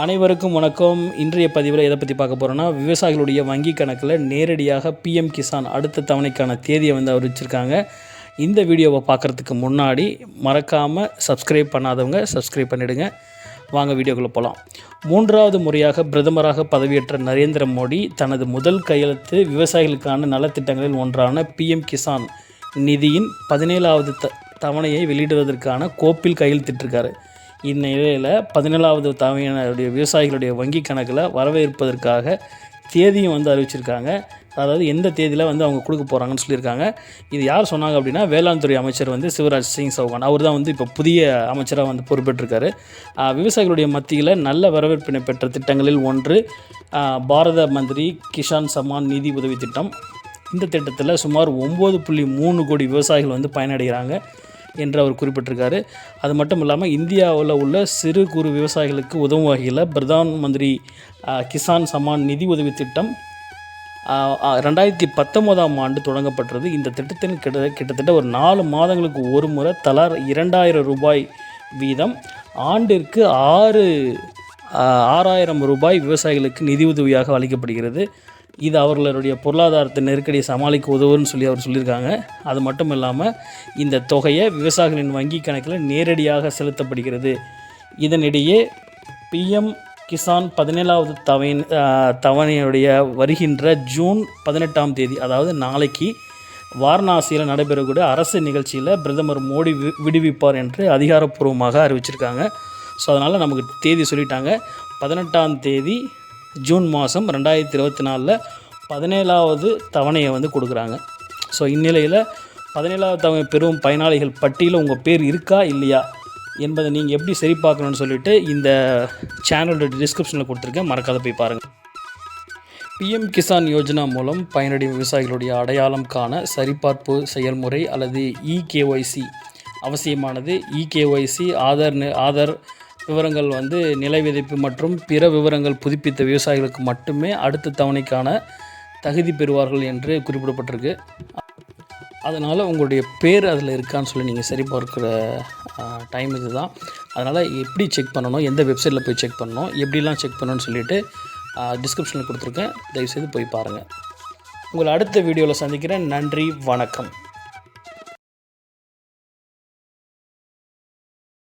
அனைவருக்கும் வணக்கம். இன்றைய பதிவில் எதை பற்றி பார்க்க போகிறோன்னா, விவசாயிகளுடைய வங்கி கணக்கில் நேரடியாக பிஎம் கிசான் அடுத்த தவணைக்கான தேதியை அறிவிச்சிருக்காங்க. இந்த வீடியோவை பார்க்குறதுக்கு முன்னாடி மறக்காமல் சப்ஸ்கிரைப் பண்ணாதவங்க சப்ஸ்கிரைப் பண்ணிவிடுங்க. வாங்க வீடியோக்குள்ளே போகலாம். 3வது முறையாக பிரதமராக பதவியேற்ற நரேந்திர மோடி தனது முதல் கையெழுத்து விவசாயிகளுக்கான நலத்திட்டங்களில் ஒன்றான பிஎம் கிசான் நிதியின் 17வது தவணையை வெளியிடுவதற்கான கோப்பில் கையெழுத்திட்டிருக்காரு. இந்நிலையில் 17வது தவணையினுடைய விவசாயிகளுடைய வங்கி கணக்கில் வரவேற்பதற்காக தேதியும் அறிவிச்சிருக்காங்க. அதாவது எந்த தேதியில் அவங்க கொடுக்க போகிறாங்கன்னு சொல்லியிருக்காங்க. இது யார் சொன்னாங்க அப்படின்னா, வேளாண் துறை அமைச்சர் சிவராஜ் சிங் சௌகான். அவர் தான் இப்போ புதிய அமைச்சராக பொறுப்பேற்றிருக்காரு. விவசாயிகளுடைய மத்தியில் நல்ல வரவேற்பினை பெற்ற திட்டங்களில் ஒன்று பாரத மந்திரி கிசான் சம்மான் நிதி உதவி திட்டம். இந்த திட்டத்தில் சுமார் 9.3 கோடி விவசாயிகள் பயனடைகிறாங்க என்று அவர் குறிப்பிட்டிருக்காரு. அது மட்டும் இல்லாமல் இந்தியாவில் உள்ள சிறு குறு விவசாயிகளுக்கு உதவும் வகையில் பிரதான் மந்திரி கிசான் சம்மான் நிதி உதவி திட்டம் 2019ஆம் ஆண்டு தொடங்கப்பட்டது. இந்த திட்டத்தின் கிட்டத்தட்ட ஒரு 4 மாதங்களுக்கு ஒரு முறை தலா 2000 ரூபாய் வீதம் ஆண்டிற்கு 6000 ரூபாய் விவசாயிகளுக்கு நிதி உதவியாக அளிக்கப்படுகிறது. இது அவர்களுடைய பொருளாதாரத்தை நெருக்கடியை சமாளிக்க உதவுன்னு அவர் சொல்லியிருக்காங்க. அது மட்டும் இல்லாமல் இந்த தொகையை விவசாயிகளின் வங்கி கணக்கில் நேரடியாக செலுத்தப்படுகிறது. இதனிடையே பிஎம் கிசான் 17வது தவணையுடைய வருகின்ற ஜூன் 18ஆம் தேதி, அதாவது நாளைக்கு வாரணாசியில் நடைபெறக்கூடிய அரசு நிகழ்ச்சியில் பிரதமர் மோடி விடுவிப்பார் என்று அதிகாரப்பூர்வமாக அறிவிச்சிருக்காங்க. ஸோ அதனால் நமக்கு தேதி சொல்லிட்டாங்க. 18ஆம் தேதி ஜூன் மாதம் 2024 17வது தவணையை கொடுக்குறாங்க. ஸோ இந்நிலையில் 17வது தவணை பெறும் பயனாளிகள் பட்டியலில் உங்கள் பேர் இருக்கா இல்லையா என்பதை நீங்கள் எப்படி சரி பார்க்கணுன்னு சொல்லிவிட்டு இந்த சேனலோட டிஸ்கிரிப்ஷனில் கொடுத்துருக்கேன், மறக்காத போய் பாருங்கள். பிஎம் கிசான் யோஜனா மூலம் பயனடையும் விவசாயிகளுடைய அடையாளம் காண சரிபார்ப்பு செயல்முறை அல்லது இகேஒய்சி அவசியமானது. இகேஒய்சி ஆதார் விவரங்கள் நிலை விதைப்பு மற்றும் பிற விவரங்கள் புதுப்பித்த விவசாயிகளுக்கு மட்டுமே அடுத்த தவணைக்கான தகுதி பெறுவார்கள் என்று குறிப்பிடப்பட்டிருக்கு. அதனால் உங்களுடைய பேர் அதில் இருக்கான்னு சொல்லி நீங்கள் சரிபார்க்குற டைம் இது தான். அதனால் எப்படி செக் பண்ணணும், எந்த வெப்சைட்டில் போய் செக் பண்ணணும், எப்படிலாம் செக் பண்ணணும்னு சொல்லிவிட்டு டிஸ்கிரிப்ஷனில் கொடுத்துருக்கேன். தயவுசெய்து போய் பாருங்கள். உங்களை அடுத்த வீடியோவில் சந்திக்கிறேன். நன்றி, வணக்கம்.